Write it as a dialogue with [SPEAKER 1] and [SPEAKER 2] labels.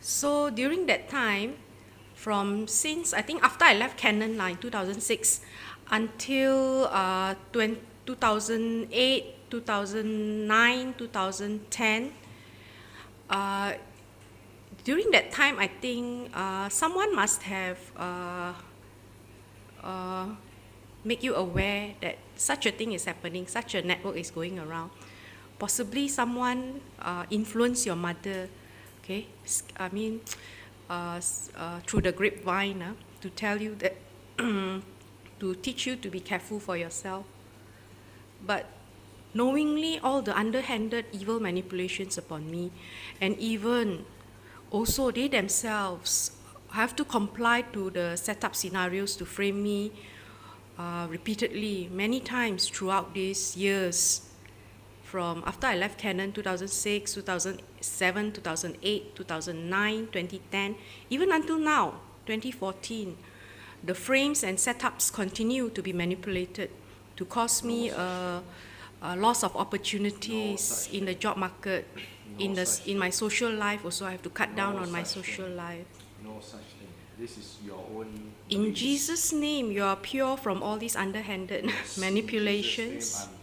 [SPEAKER 1] So during that time, since I think after I left Canon in 2006 until 2008, 2009, 2010, uh, during that time I think someone must have uh, make you aware that such a thing is happening, such a network is going around. Possibly someone influenced your mother, okay? I mean, through the grapevine, to tell you that, to teach you to be careful for yourself. But knowingly all the underhanded evil manipulations upon me, and even also they themselves have to comply to the setup scenarios to frame me repeatedly, many times throughout these years, from after I left Canon 2006, 2007, 2008, 2009, 2010, even until now, 2014. The frames and setups continue to be manipulated to cause me a loss of opportunities in the job market, in my social life also. I have to cut down on my social life.
[SPEAKER 2] No such thing. This is your own
[SPEAKER 1] In
[SPEAKER 2] beliefs.
[SPEAKER 1] Jesus' name, you are pure from all these underhanded
[SPEAKER 2] Yes, in Jesus'
[SPEAKER 1] manipulations.
[SPEAKER 2] name, I'm